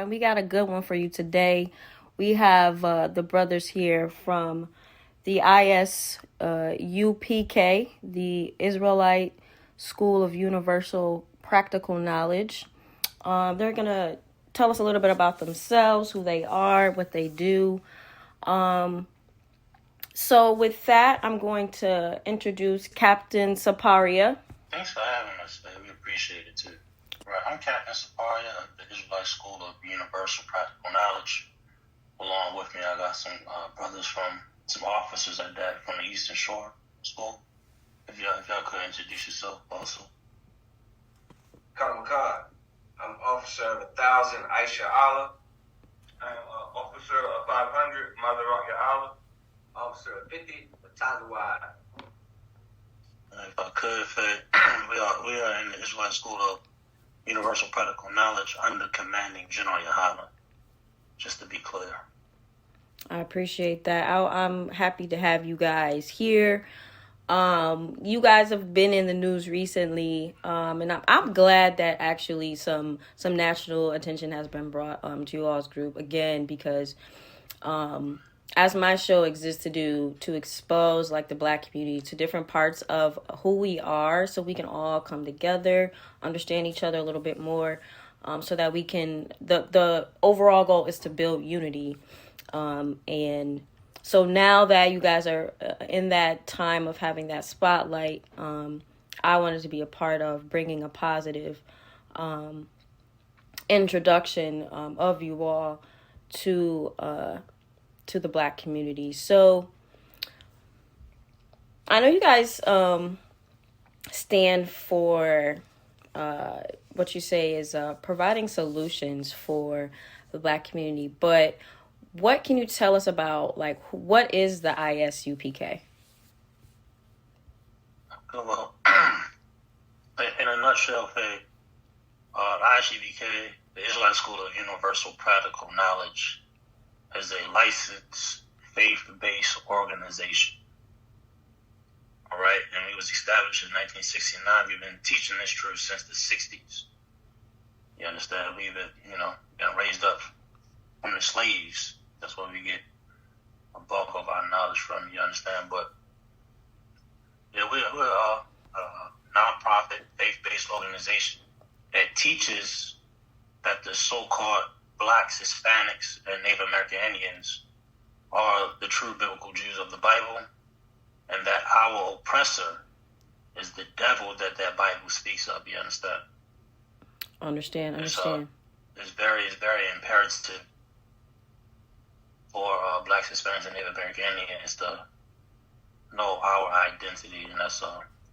and we got a good one for you today. We have the brothers here from the I.S.U.P.K, the Israelite School of Universal Practical Knowledge. They're going to tell us a little bit about themselves, who they are, what they do. So with that, I'm going to introduce Captain Saparyah. Thanks for having us, man. We appreciate it, too. Right, I'm Captain Saparyah of the Israelite School of Universal Practical Knowledge. Along with me, I got some brothers some officers at that from the Eastern Shore School. If y'all could introduce yourself also. I'm officer of 1,000, Aisha Allah. I'm officer of 500, Mother Allah. Officer of 50, Tazawad. If I could, we are in the Israelite School of Universal Practical Knowledge under commanding General YAHANNA, just to be clear. I appreciate that. I'm happy to have you guys here. You guys have been in the news recently, and I'm glad that actually some national attention has been brought to you all's group again, because as my show exists to expose like the Black community to different parts of who we are, so we can all come together, understand each other a little bit more, so that we can, the overall goal is to build unity. And so now that you guys are in that time of having that spotlight, I wanted to be a part of bringing a positive introduction of you all to the Black community. So I know you guys stand for what you say is providing solutions for the Black community, but what can you tell us about, like, what is the I.S.U.P.K? Well, in a nutshell, the I.S.U.P.K, the Israelite School of Universal Practical Knowledge, is a licensed faith-based organization. All right, and it was established in 1969. We've been teaching this truth since the 60s. You understand? We've been raised up from the slaves. That's where we get a bulk of our knowledge from, you understand? But yeah, we're a non-profit, faith-based organization that teaches that the so-called Blacks, Hispanics, and Native American Indians are the true biblical Jews of the Bible, and that our oppressor is the devil that Bible speaks of, you understand? Understand. It's very imperative for Blacks, Hispanics, and Native American Indians to know our identity, and that's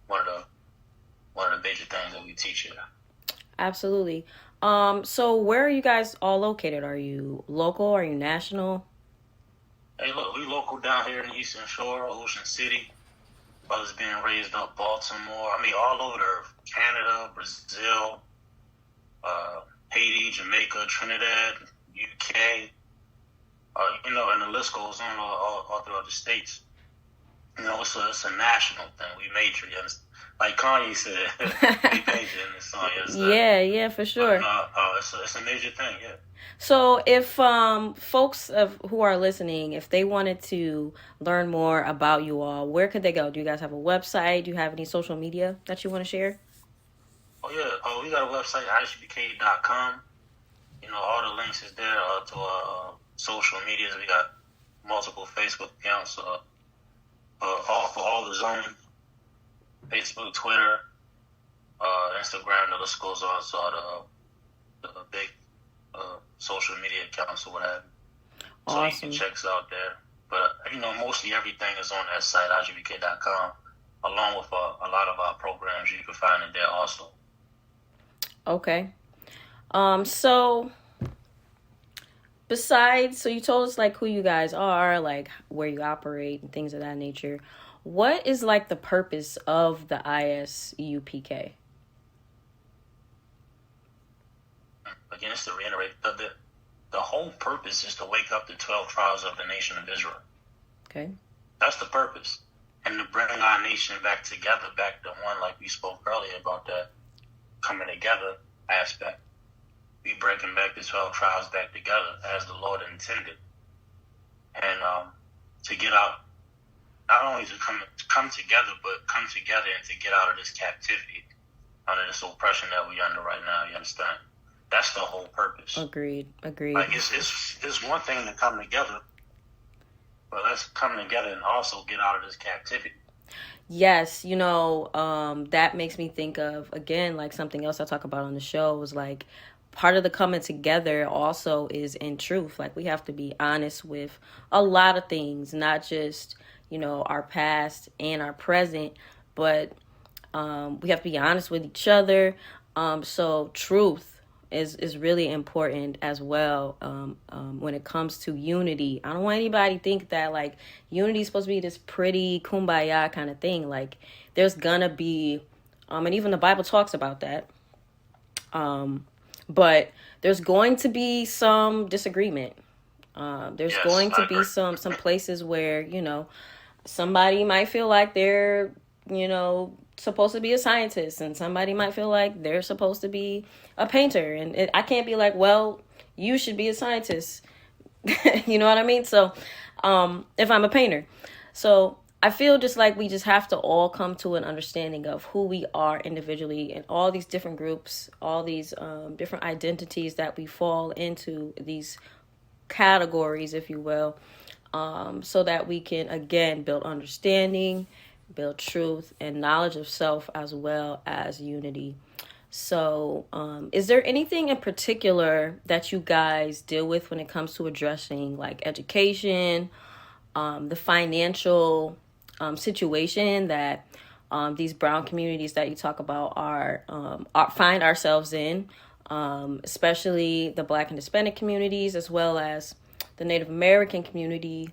one of the major things that we teach here. Absolutely. So where are you guys all located? Are you local? Are you national? Hey, look, we local down here in the Eastern Shore, Ocean City. Brothers being raised up, Baltimore. I mean, all over the earth. Canada, Brazil, Haiti, Jamaica, Trinidad, UK. And the list goes on all throughout the states. It's a national thing. We major, you understand? Like Kanye said, we major in this song, you understand? Yeah, for sure. It's a major thing, yeah. So if folks who are listening, if they wanted to learn more about you all, where could they go? Do you guys have a website? Do you have any social media that you want to share? Oh, yeah. We got a website, ISUPK.com. All the links is there to our social medias. We got multiple Facebook accounts for all the zones. Facebook, Twitter, Instagram, the list goes on. So the big social media accounts or what have you. So Awesome. You can check us out there. But, mostly everything is on that site, ISUPK.com, along with a lot of our programs. You can find it there also. Okay. So you told us like who you guys are, like where you operate and things of that nature. What is like the purpose of the I.S.U.P.K? Again, just to reiterate, the whole purpose is to wake up the 12 tribes of the nation of Israel. Okay. That's the purpose. And to bring our nation back together, back to one, like we spoke earlier about that coming together aspect. we breaking back the 12 tribes back together as the Lord intended. And to get out, not only to come together, but come together and to get out of this captivity, under this oppression that we're under right now, you understand? That's the whole purpose. Agreed. Like, it's one thing to come together, but let's come together and also get out of this captivity. Yes, that makes me think of, again, like something else I talk about on the show was like part of the coming together also is in truth. Like we have to be honest with a lot of things, not just, our past and our present, but we have to be honest with each other. So truth is really important as well when it comes to unity. I don't want anybody to think that like unity is supposed to be this pretty kumbaya kind of thing. Like there's gonna be and even the Bible talks about that, but there's going to be some disagreement. There's going to be some places where somebody might feel like they're supposed to be a scientist, and somebody might feel like they're supposed to be a painter, and I can't be like, well, you should be a scientist. You know what I mean? So if I'm a painter, so I feel just like we just have to all come to an understanding of who we are individually and all these different groups, all these different identities that we fall into, these categories, if you will, so that we can again build understanding, build truth, and knowledge of self, as well as unity. So is there anything in particular that you guys deal with when it comes to addressing like education, the financial situation that these brown communities that you talk about are find ourselves in, especially the Black and Hispanic communities, as well as the Native American community,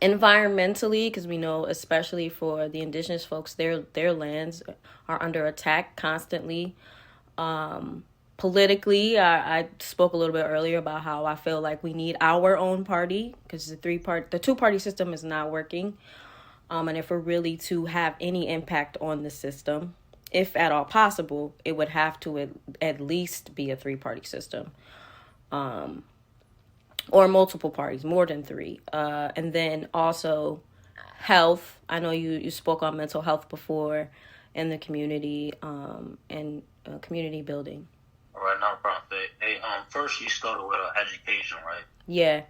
environmentally, because we know especially for the indigenous folks, their lands are under attack constantly. Politically, I spoke a little bit earlier about how I feel like we need our own party because the two-party system is not working. And if we're really to have any impact on the system, if at all possible, it would have to at least be a three-party system. Or multiple parties, more than three. And then also health. I know you spoke on mental health before in the community and community building. All right, not a problem. Hey, first you started with education, right? Yeah.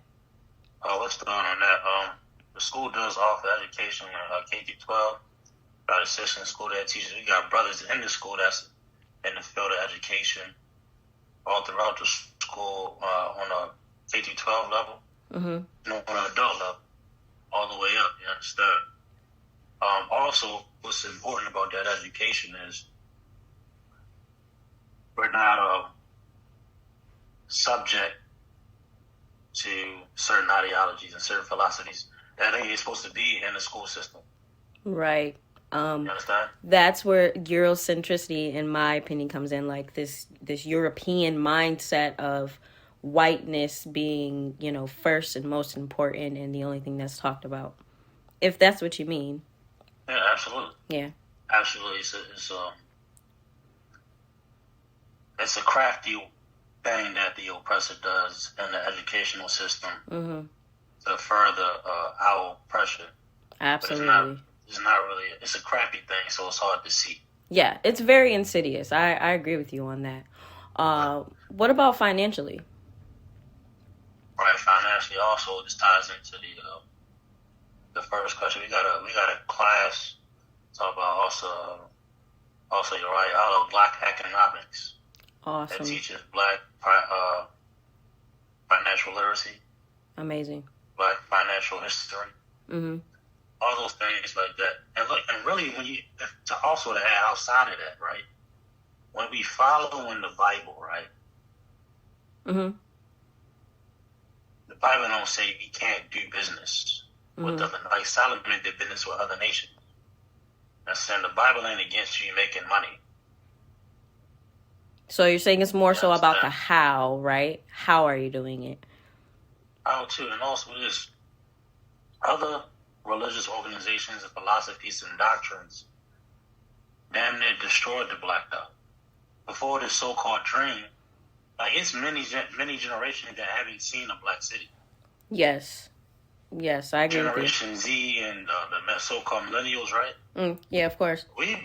Let's start on that. The school does offer education K-12. Got assistant school that teaches. We got brothers in the school that's in the field of education all throughout the school on a K-12 level, on an adult level, all the way up, you understand? Also, what's important about that education is we're not subject to certain ideologies and certain philosophies that ain't supposed to be in the school system. Right. You understand? That's where Eurocentricity, in my opinion, comes in, like this European mindset of whiteness being, first and most important and the only thing that's talked about. If that's what you mean. Yeah, absolutely. Yeah. Absolutely. It's a crafty thing that the oppressor does in the educational system to further our oppression. Absolutely. It's not really, it's a crafty thing, so it's hard to see. Yeah, it's very insidious. I agree with you on that. What about financially? Right, financially also, this ties into the first question. We got a class talk about also you're right, Black economics. Awesome. That teaches Black financial literacy. Amazing. Black financial history. All those things like that. And look, and really to add outside of that, right? When we follow in the Bible, right? The Bible don't say we can't do business with other, like Solomon did business with other nations. I'm saying the Bible ain't against you making money. So you're saying it's more so about the how, right? How are you doing it? How to, and also this other religious organizations and philosophies and doctrines damn near destroyed the Black dot. before this so-called dream, like it's many generations that haven't seen a black city. Yes, I agree with you. Generation Z and the so-called millennials, right? Yeah, of course. We've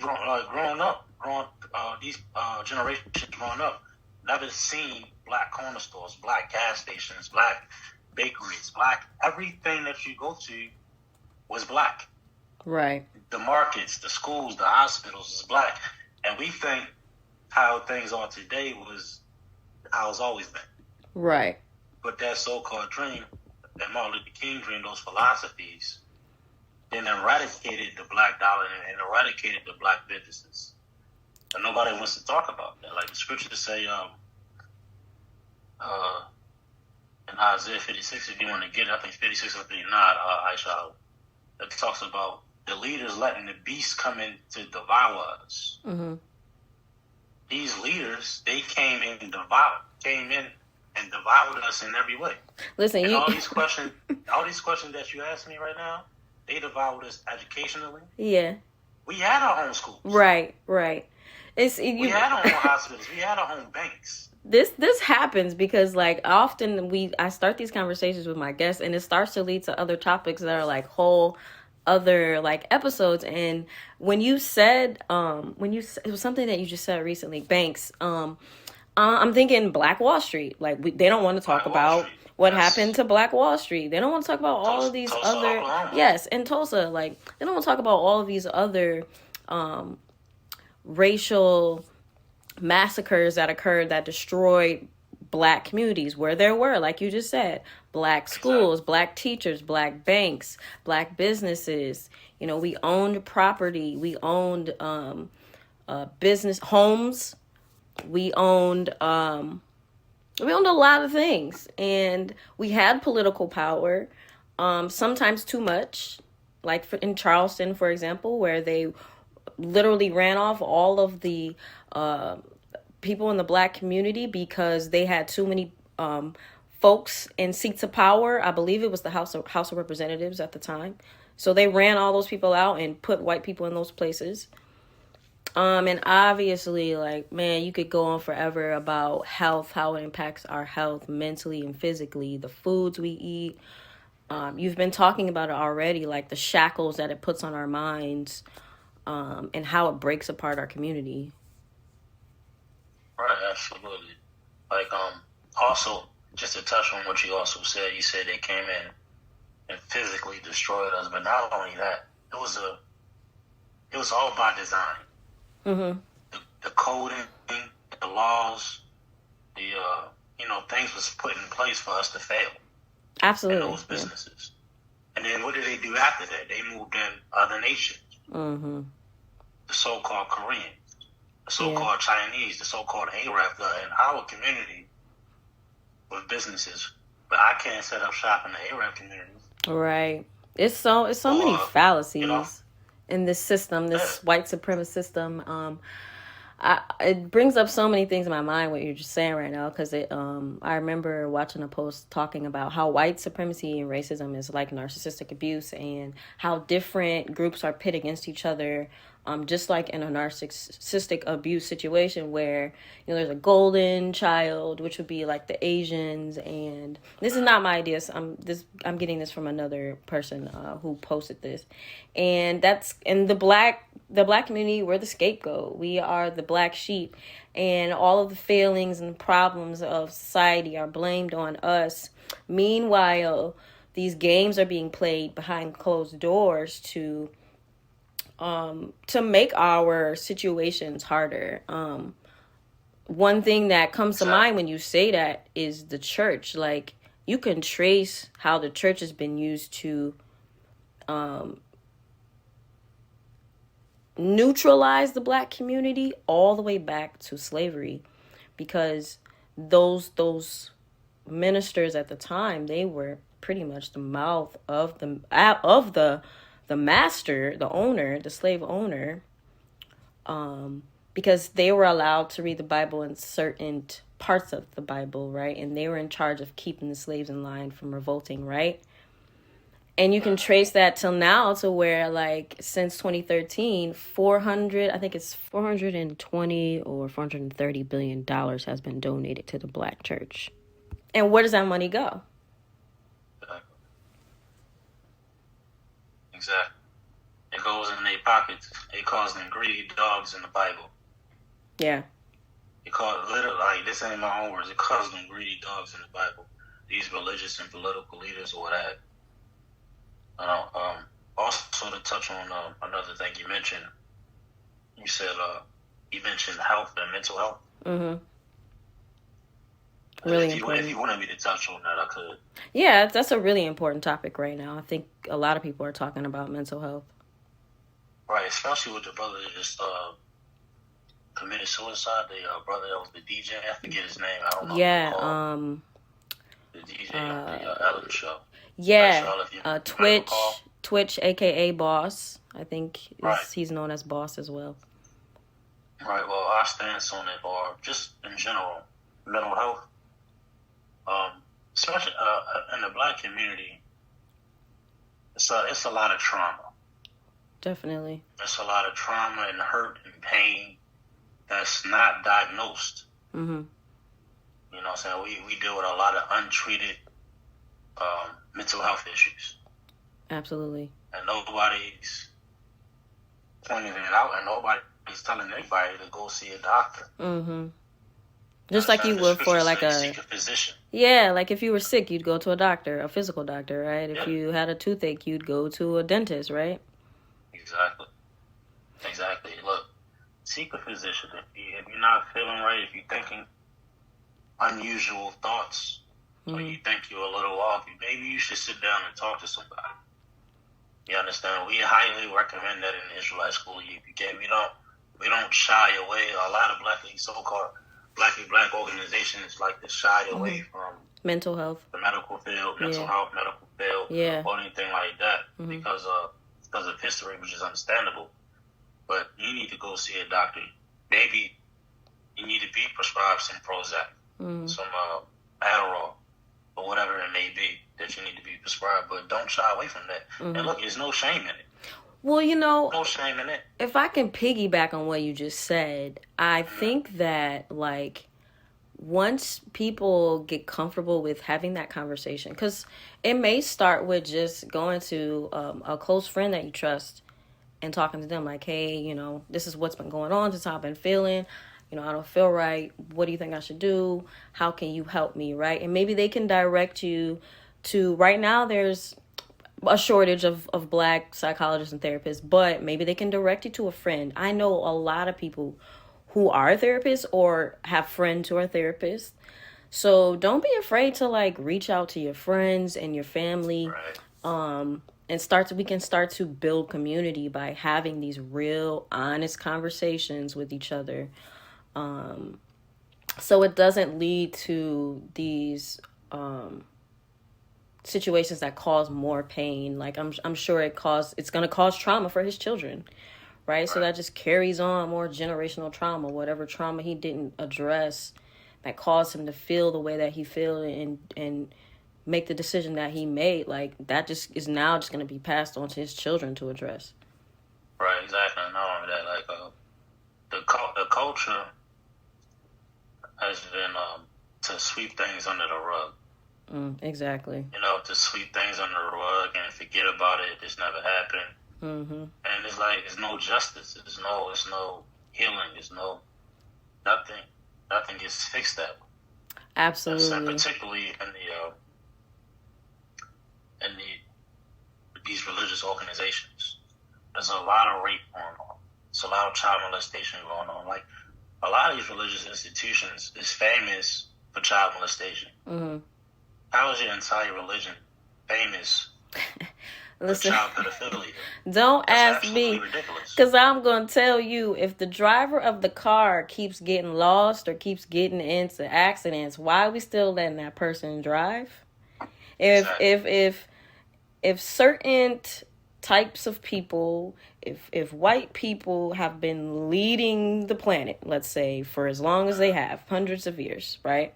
these generations growing up, never seen black corner stores, black gas stations, black bakeries, black everything that you go to was black. Right. The markets, the schools, the hospitals is black, and we think how things are today was how it's always been. Right. But that so-called dream, that Martin Luther King dream, those philosophies, then eradicated the black dollar and eradicated the black businesses. And nobody wants to talk about that. Like the scriptures say, in Isaiah 56, if you want to get it, I think 56 or 59, I.S.U.P.K, that talks about the leaders letting the beast come in to devour us. Mm-hmm. These leaders, they came in and devoured us in every way. Listen, and all these questions that you ask me right now, they devoured us educationally. Yeah. We had our own schools. Right. We had our own hospitals. We had our own banks. This happens because like often I start these conversations with my guests and it starts to lead to other topics that are like whole other like episodes. And when you said it was something that you just said recently, banks, I'm thinking Black Wall Street. Like they don't want to talk about what happened to Black Wall Street. They don't want to talk about all of these other Oklahoma. Yes, in Tulsa. Like they don't want to talk about all of these other racial massacres that occurred that destroyed black communities where there were, like you just said, black schools, black teachers, black banks, black businesses. You know, we owned property. We owned business homes. We owned a lot of things, and we had political power, sometimes too much, like in Charleston, for example, where they literally ran off all of the people in the black community because they had too many folks in seats of power. I believe it was the House of Representatives at the time. So they ran all those people out and put white people in those places. And obviously, like, man, you could go on forever about health, how it impacts our health mentally and physically, the foods we eat. You've been talking about it already, like the shackles that it puts on our minds, and how it breaks apart our community. Right, absolutely. Like, also, just to touch on what you also said, you said they came in and physically destroyed us, but not only that, it was all by design. Mm-hmm. The coding, the laws, things was put in place for us to fail. Absolutely. In those businesses. Yeah. And then what did they do after that? They moved in other nations. Mm-hmm. The so-called Koreans, the so-called Chinese, the so-called Arab in our community with businesses. But I can't set up shop in the Arab community. Right. It's so many fallacies in this system, this white supremacist system. It brings up so many things in my mind what you're just saying right now, because I remember watching a post talking about how white supremacy and racism is like narcissistic abuse, and how different groups are pit against each other, just like in a narcissistic abuse situation where, you know, there's a golden child, which would be like the Asians, and this is not my idea. So I'm getting this from another person who posted this, and that's in the black community. We're the scapegoat. We are the black sheep, and all of the failings and problems of society are blamed on us. Meanwhile, these games are being played behind closed doors to make our situations harder. One thing that comes to mind when you say that is the church. Like, you can trace how the church has been used to neutralize the black community all the way back to slavery, because those ministers at the time, they were pretty much the mouth of the master, the owner, the slave owner, because they were allowed to read the Bible in certain parts of the Bible, right? And they were in charge of keeping the slaves in line from revolting, right? And you can trace that till now to where, like, since 2013, 400, I think it's 420 or 430 billion dollars has been donated to the Black church. And where does that money go? Exactly. It goes in their pockets. It calls them greedy dogs in the Bible. Yeah. It calls, literally, like, this ain't my own words. It calls them greedy dogs in the Bible. These religious and political leaders or what have you. Also to touch on another thing you mentioned, you said you mentioned health and mental health. Mm-hmm. Really important. If you wanted me to touch on that, I could. Yeah, that's a really important topic right now. I think a lot of people are talking about mental health. Right, especially with the brother that just committed suicide. The brother that was the DJ, I forget his name. I don't know. Yeah, the DJ on the Ellen show. Yeah, Twitch, aka Boss. I think he's known as Boss as well. Right. Well, our stance on it, or just in general, mental health, especially in the Black community, it's a lot of trauma. Definitely. It's a lot of trauma and hurt and pain that's not diagnosed. Mm-hmm. You know what I'm saying? We deal with a lot of untreated mental health issues. Absolutely. And nobody's pointing it out, and nobody's telling anybody to go see a doctor. Mm-hmm. Just like you would for like seek a physician. Yeah, like if you were sick, you'd go to a doctor, a physical doctor, right? If you had a toothache, you'd go to a dentist, right? Exactly. Look, seek a physician. If you're not feeling right, if you're thinking unusual thoughts, or you think you're a little off, maybe you should sit down and talk to somebody. You understand? We highly recommend that in the Israelite school of I.S.U.P.K. We don't shy away. A lot of so-called black organizations like to shy away from mental health, the medical field, mental health, medical field, or anything like that because of history, which is understandable. But you need to go see a doctor. Maybe you need to be prescribed some Prozac, some Adderall, or whatever it may be that you need to be prescribed. But don't shy away from that. And look, there's no shame in it. Well, no shame in it. If I can piggyback on what you just said, I think that, like, once people get comfortable with having that conversation, because it may start with just going to a close friend that you trust and talking to them like, hey, this is what's been going on, this is how I've been feeling. I don't feel right. What do you think I should do? How can you help me, right? And maybe they can direct you to, right now there's a shortage of Black psychologists and therapists, but maybe they can direct you to a friend. I know a lot of people who are therapists or have friends who are therapists. So don't be afraid to, like, reach out to your friends and your family. Right. And we can start to build community by having these real, honest conversations with each other. So it doesn't lead to these situations that cause more pain. Like I'm sure it's going to cause trauma for his children, right? So that just carries on more generational trauma, whatever trauma he didn't address that caused him to feel the way that he feel and make the decision that he made. Like, that just is now just going to be passed on to his children to address. Right, exactly. Not only that, like, the culture has been to sweep things under the rug. Exactly. To sweep things under the rug and forget about it. This never happened. And it's like, there's no justice. There's no healing. There's no nothing. Nothing gets fixed that way. Absolutely. And particularly in these religious organizations, there's a lot of rape going on. There's a lot of child molestation going on. Like, a lot of these religious institutions is famous for child molestation. How is your entire religion famous for child pedophilia? Don't That's ask me, ridiculous. because I'm going to tell you, if the driver of the car keeps getting lost or keeps getting into accidents, why are we still letting that person drive? If certain types of people, if white people have been leading the planet, let's say, for as long as they have, hundreds of years, right?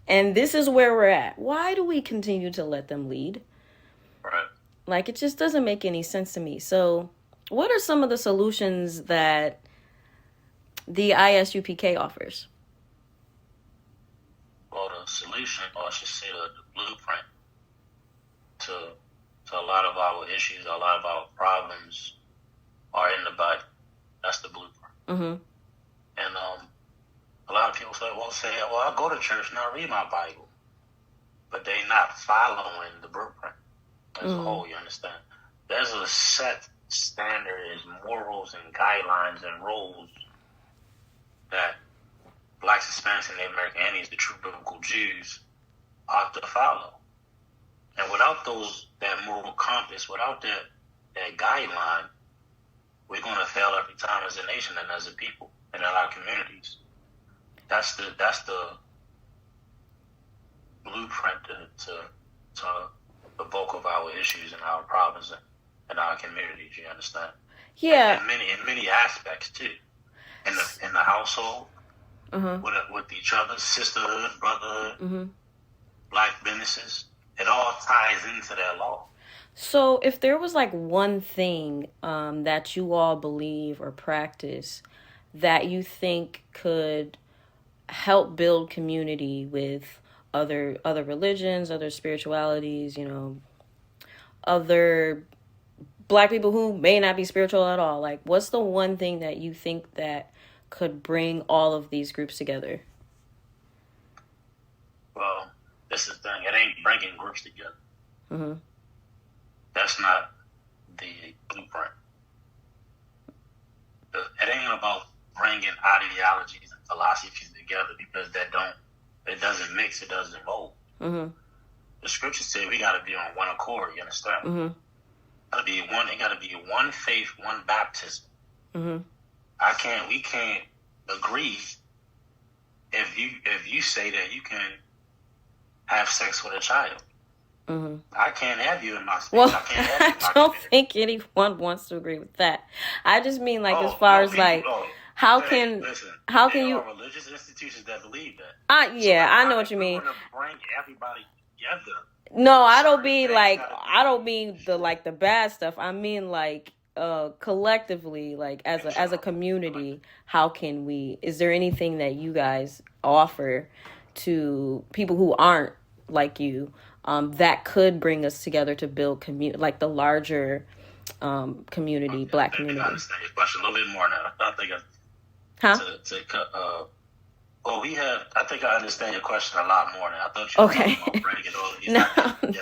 And this is where we're at. Why do we continue to let them lead? Right. Like, it just doesn't make any sense to me. So what are some of the solutions that the ISUPK offers? Well, the solution, or I should say the blueprint to a lot of our issues, a lot of our problems are in the Bible. That's the blueprint. Mm-hmm. And a lot of people say, well, I go to church and I read my Bible. But they not following the blueprint as a whole, you understand? There's a set standards, morals, and guidelines and rules that Blacks, Hispanics, and Native American Indians, the true biblical Jews, ought to follow. And without that moral compass, without that guideline, we're going to fail every time as a nation and as a people and in our communities. That's the blueprint to the bulk of our issues and our problems in our communities. You understand? Yeah. In many aspects too. In the household, with each other, sisterhood, brotherhood, Black businesses, it all ties into that law. So if there was like one thing that you all believe or practice that you think could help build community with other religions, other spiritualities, other Black people who may not be spiritual at all, like, what's the one thing that you think that could bring all of these groups together? Well, this is the thing. It ain't bringing groups together. Mm-hmm. That's not the blueprint. It ain't about bringing ideologies and philosophies together because it doesn't mix, it doesn't mold. Mm-hmm. The scriptures say we got to be on one accord. You understand? Mm-hmm. It got to be one faith, one baptism. Mm-hmm. We can't agree if you say that you can have sex with a child. Mm-hmm. I can't have you in my space. Well, I can't have you in my I don't think anyone wants to agree with that. I just mean, like, as far as how can you? Are religious institutions that believe that. Yeah, I know what you mean. Bring everybody together. No, I don't mean the bad stuff. I mean like collectively, like as a community, how can we? Is there anything that you guys offer to people who aren't like you that could bring us together to build like the larger community, okay, Black community? I understand your question a little bit more now. I think I think I understand your question a lot more now. I thought you were okay. Going to break it all.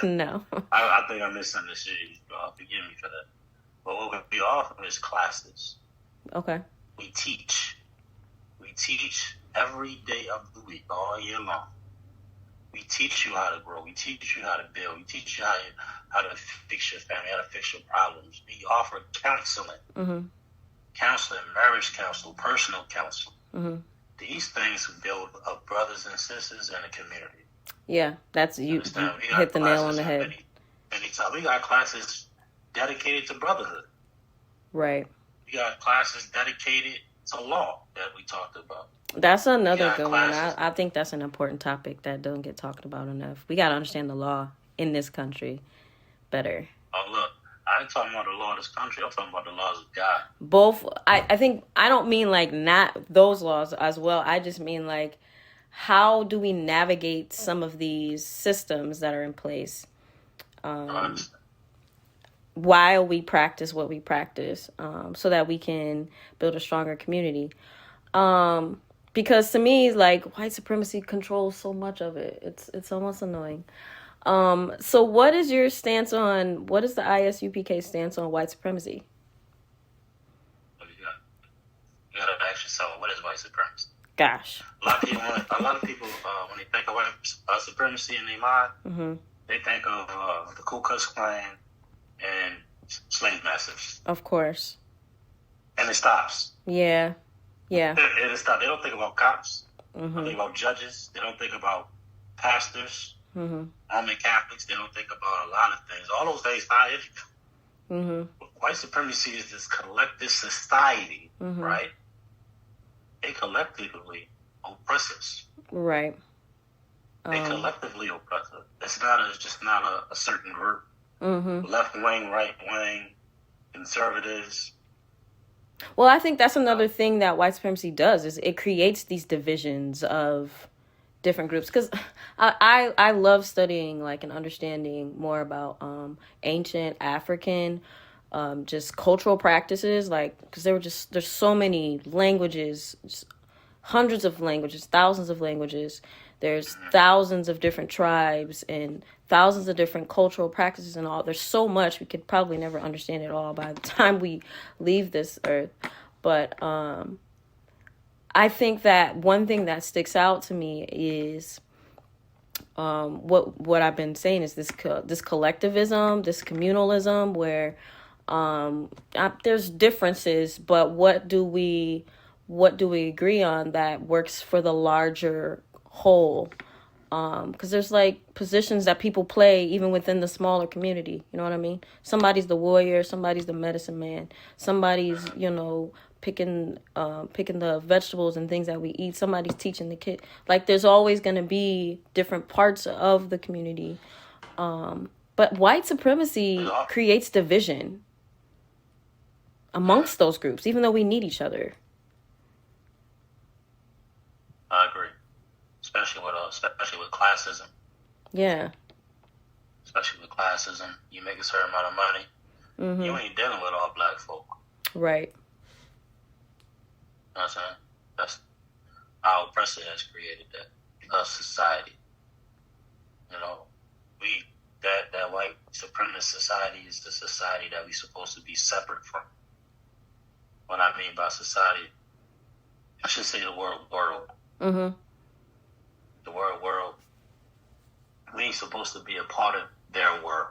No. I think I misunderstood you. Forgive me for that. But what we offer is classes. Okay. We teach every day of the week, all year long. We teach you how to grow. We teach you how to build. We teach you how to fix your family, how to fix your problems. We offer counseling. Mm-hmm. Counseling, marriage counsel, personal counsel. Mm-hmm. These things build up brothers and sisters in a community. Yeah, that's you hit the nail on the head. Anytime. We got classes dedicated to brotherhood. Right. We got classes dedicated to law that we talked about. That's another good one. I think that's an important topic that don't get talked about enough. We got to understand the law in this country better. Oh, look. I ain't talking about the law of this country. I'm talking about the laws of God. Both. I think I don't mean like not those laws as well. I just mean like how do we navigate some of these systems that are in place while we practice what we practice so that we can build a stronger community. Because to me, like, white supremacy controls so much of it. It's almost annoying. So what is your stance on, what is the ISUPK stance on white supremacy? You gotta ask yourself, what is white supremacy? Gosh. A lot of people, when they think of white supremacy in their mind, mm-hmm. they think of the Ku Klux Klan and slave masters. Of course. And it stops. Yeah. Yeah. It stops. They don't think about cops. Mm-hmm. They don't think about judges. They don't think about pastors. Mm-hmm. Roman Catholics. They don't think about a lot of things. All those things tie in. Mm-hmm. White supremacy is this collective society, mm-hmm. right? They collectively oppress us. Right. They collectively oppress us. It's just not a certain group. left wing, right wing, conservatives. Well, I think that's another thing that white supremacy does, is it creates these divisions of different groups. Because I love studying, like, and understanding more about ancient African just cultural practices, like, because there's so many languages, hundreds of languages, thousands of languages. There's thousands of different tribes and thousands of different cultural practices and all. There's so much, we could probably never understand it all by the time we leave this earth. But I think that one thing that sticks out to me is what I've been saying is this collectivism, this communalism, where there's differences, but what do we agree on that works for the larger whole? Because there's like positions that people play even within the smaller community. You know what I mean? Somebody's the warrior, somebody's the medicine man, somebody's, picking the vegetables and things that we eat. Somebody's teaching the kid. Like, there's always going to be different parts of the community. But white supremacy creates division amongst those groups, even though we need each other. I agree, especially with classism. Yeah. Especially with classism, you make a certain amount of money, you ain't dealing with all black folk. Right. You know what I'm saying? That's our oppressor has created that society. That white supremacist society is the society that we're supposed to be separate from. What I mean by society, I should say the word world. The word world. We ain't supposed to be a part of their world.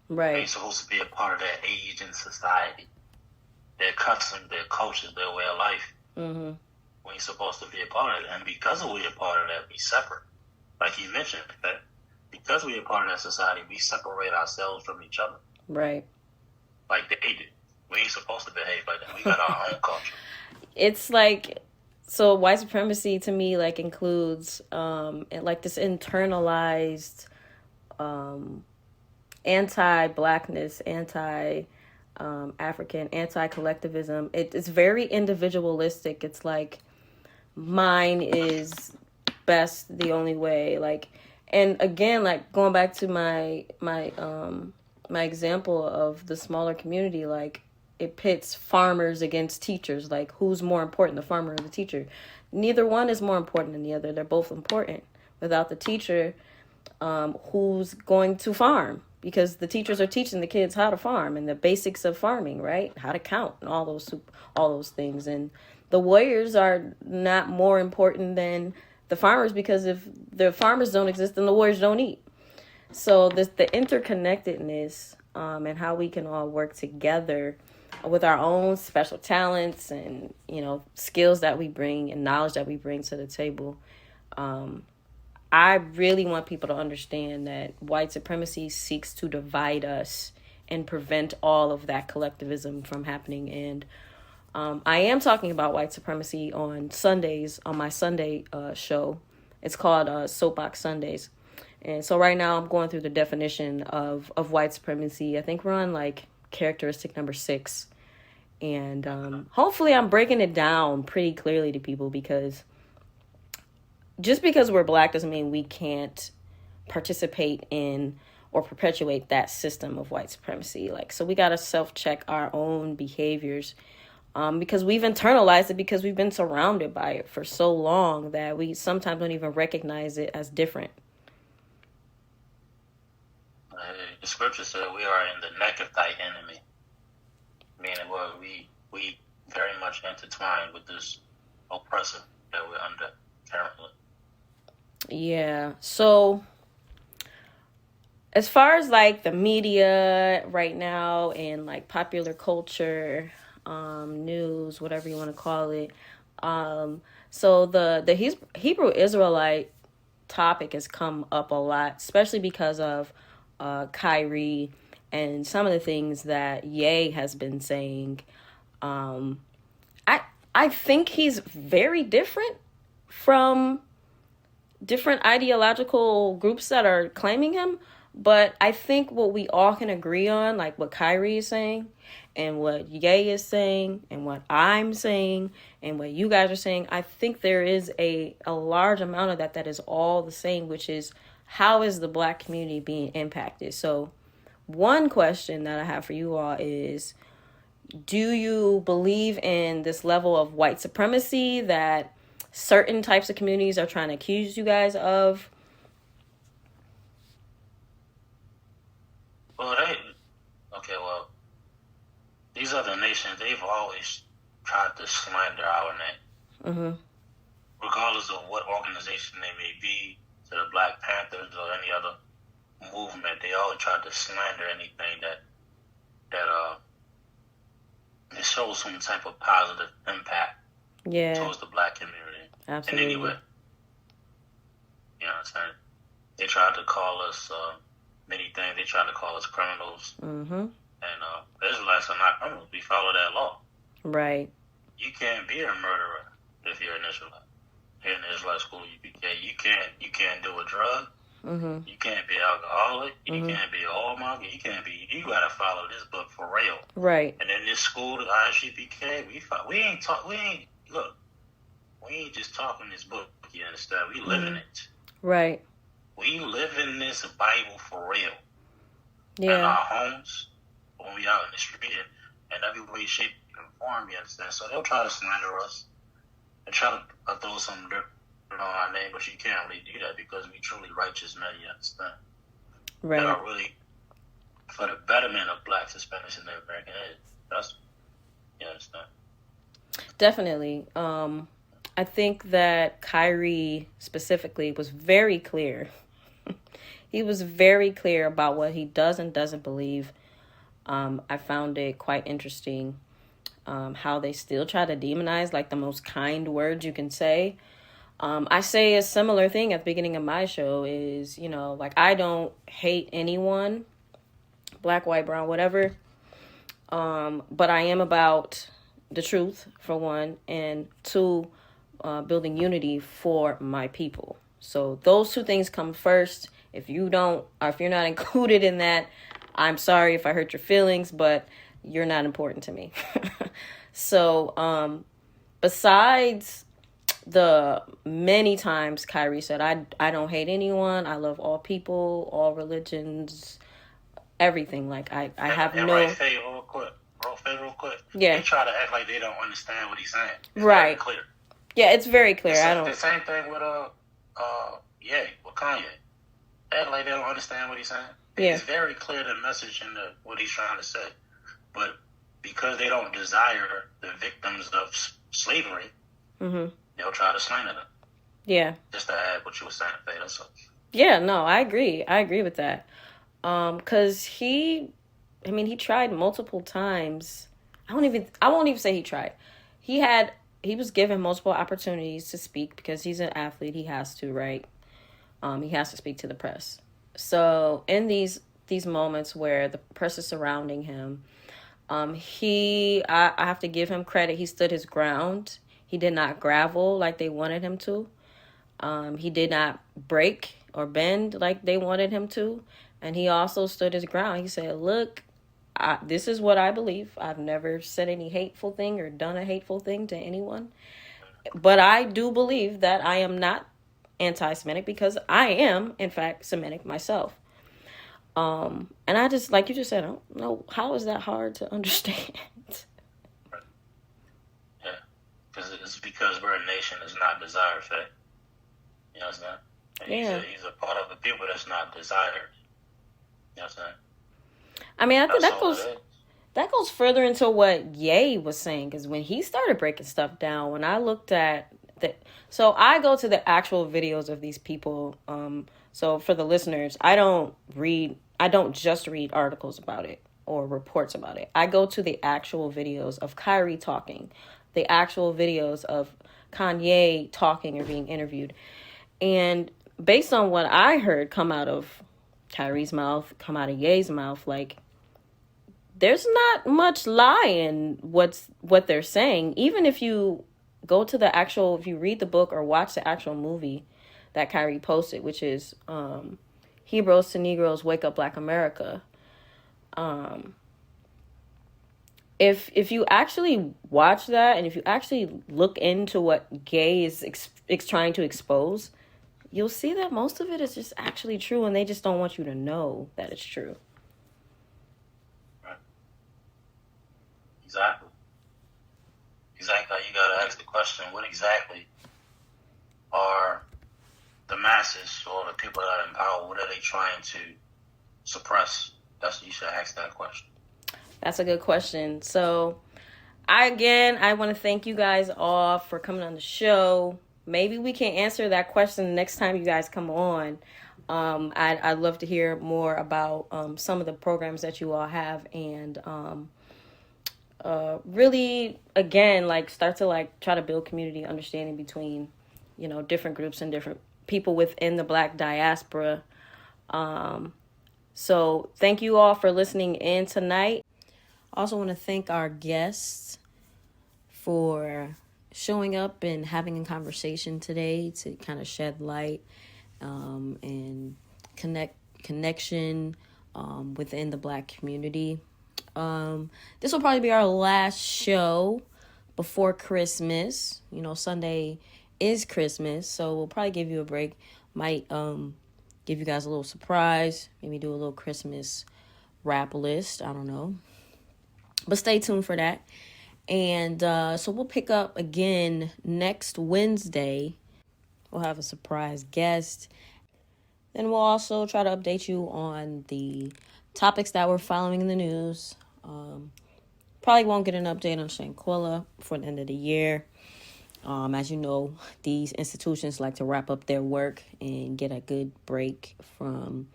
Right. We ain't supposed to be a part of their age and society, their customs, their cultures, their way of life. We ain't supposed to be a part of it. And because we're a part of that, we separate. Like you mentioned, that because we're a part of that society, we separate ourselves from each other. Right. Like they do. We ain't supposed to behave like that. We got our own culture. It's like, so white supremacy to me, like, includes like this internalized anti-blackness, anti-African, anti-collectivism. It's very individualistic. It's like, mine is best, the only way. Like, and again, like, going back to my example of the smaller community, like, it pits farmers against teachers. Like, who's more important, the farmer or the teacher? Neither one is more important than the other. They're both important. Without the teacher, who's going to farm? Because the teachers are teaching the kids how to farm and the basics of farming, right? How to count and all those things. And the warriors are not more important than the farmers, because if the farmers don't exist, then the warriors don't eat. So the interconnectedness and how we can all work together with our own special talents and, skills that we bring and knowledge that we bring to the table. I really want people to understand that white supremacy seeks to divide us and prevent all of that collectivism from happening. And I am talking about white supremacy on Sundays, on my Sunday show. It's called Soapbox Sundays. And so right now I'm going through the definition of white supremacy. I think we're on like characteristic number 6. And hopefully I'm breaking it down pretty clearly to people, because just because we're black doesn't mean we can't participate in or perpetuate that system of white supremacy. Like, so we got to self-check our own behaviors, because we've internalized it, because we've been surrounded by it for so long that we sometimes don't even recognize it as different. The scripture said we are in the neck of thy enemy, meaning we very much intertwined with this oppressor that we're under currently. Yeah. So as far as like the media right now and like popular culture, news, whatever you want to call it. So the Hebrew Israelite topic has come up a lot, especially because of Kyrie and some of the things that Ye has been saying. I think he's very different from different ideological groups that are claiming him, But I think what we all can agree on, like what Kyrie is saying, and what Ye is saying, and what I'm saying, and what you guys are saying, I think there is a large amount of that is all the same, which is, how is the Black community being impacted? So one question that I have for you all is, do you believe in this level of white supremacy that certain types of communities are trying to accuse you guys of? Well, these other nations, they've always tried to slander our name. Mm-hmm. Regardless of what organization they may be, to the Black Panthers or any other movement, they always tried to slander anything that it shows some type of positive impact towards the Black community. Absolutely. In any way. You know what I'm saying? They tried to call us many things. They tried to call us criminals. Mm-hmm. And Israelites are not criminals. We follow that law. Right. You can't be a murderer if you're an Israelite. Here in the Israelite school, ISUPK, you can't do a drug. Mm-hmm. You can't be alcoholic. Mm-hmm. You can't be a whoremonger. You gotta follow this book for real. Right. And in this school, the I.S.U.P.K, we ain't just talking this book, you understand? We live in it. Right. We live in this Bible for real. Yeah. In our homes, when we out in the street, and every way, shape, and form, you understand? So they'll try to slander us and try to throw some dirt on our name, but you can't really do that because we truly righteous men, you understand? Right. That are really for the betterment of Blacks, Hispanics, and the American age. That's, you understand? Definitely. I think that Kyrie specifically was very clear. He was very clear about what he does and doesn't believe. I found it quite interesting how they still try to demonize like the most kind words you can say. I say a similar thing at the beginning of my show is, like, I don't hate anyone, black, white, brown, whatever. But I am about the truth, for one, and two, building unity for my people. So those two things come first. If you're not included in that, I'm sorry if I hurt your feelings, but you're not important to me. So, besides the many times Kyrie said, I don't hate anyone, I love all people, all religions, everything. Like, I have no... Right, Faye, real quick. Yeah. They try to act like they don't understand what he's saying. It's right. Very clear. Yeah, it's very clear. The same thing with with Kanye. They act like they don't understand what he's saying. Yeah. It's very clear the message and what he's trying to say. But because they don't desire the victims of slavery, mm-hmm. they'll try to slander them. Yeah. Just to add what you were saying, Faye. That's all. Yeah, no, I agree. I agree with that. Because he tried multiple times. I won't even say he tried. He was given multiple opportunities to speak because he's an athlete. He has to, right? He has to speak to the press. So in these moments where the press is surrounding him, I have to give him credit. He stood his ground. He did not gravel like they wanted him to. He did not break or bend like they wanted him to. And he also stood his ground. He said, look, this is what I believe. I've never said any hateful thing or done a hateful thing to anyone. But I do believe that I am not anti-Semitic because I am, in fact, Semitic myself. And I just, like you just said, I don't know, how is that hard to understand? Yeah, because we're a nation that's not desired, Faye. You know what I'm saying? And yeah. He's a part of the people that's not desired. You know what I'm saying? I mean, I think that goes further into what Ye was saying, because when he started breaking stuff down, when I looked at so I go to the actual videos of these people. So for the listeners, I don't just read articles about it or reports about it. I go to the actual videos of Kyrie talking, the actual videos of Kanye talking or being interviewed. And based on what I heard come out of Kyrie's mouth, come out of Ye's mouth, like, there's not much lie in what they're saying. Even if you go to if you read the book or watch the actual movie that Kyrie posted, which is Hebrews to Negroes, Wake Up Black America. If you actually watch that, and if you actually look into what Gay is trying to expose, you'll see that most of it is just actually true, and they just don't want you to know that it's true. Right. Exactly. Exactly. You got to ask the question, what exactly are the masses or the people that are in power, what are they trying to suppress? You should ask that question. That's a good question. So, I want to thank you guys all for coming on the show. Maybe we can answer that question next time you guys come on. I'd love to hear more about some of the programs that you all have, and really, again, like start to like try to build community understanding between, different groups and different people within the Black diaspora. So thank you all for listening in tonight. I also want to thank our guests for showing up and having a conversation today to kind of shed light and connection within the Black community. This will probably be our last show before Christmas. Sunday is Christmas, so we'll probably give you a break. Might give you guys a little surprise, maybe do a little Christmas rap list. I don't know. But stay tuned for that. And so we'll pick up again next Wednesday. We'll have a surprise guest. Then we'll also try to update you on the topics that we're following in the news. Probably won't get an update on Shanquilla before the end of the year. As you know, these institutions like to wrap up their work and get a good break from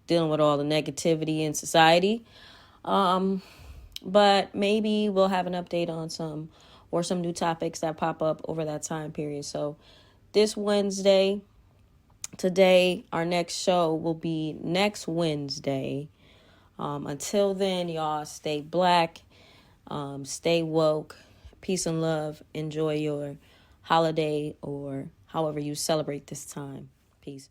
dealing with all the negativity in society. But maybe we'll have an update on some new topics that pop up over that time period. So this Wednesday, today, our next show will be next Wednesday. Until then, y'all stay Black, stay woke, peace and love. Enjoy your holiday or however you celebrate this time. Peace.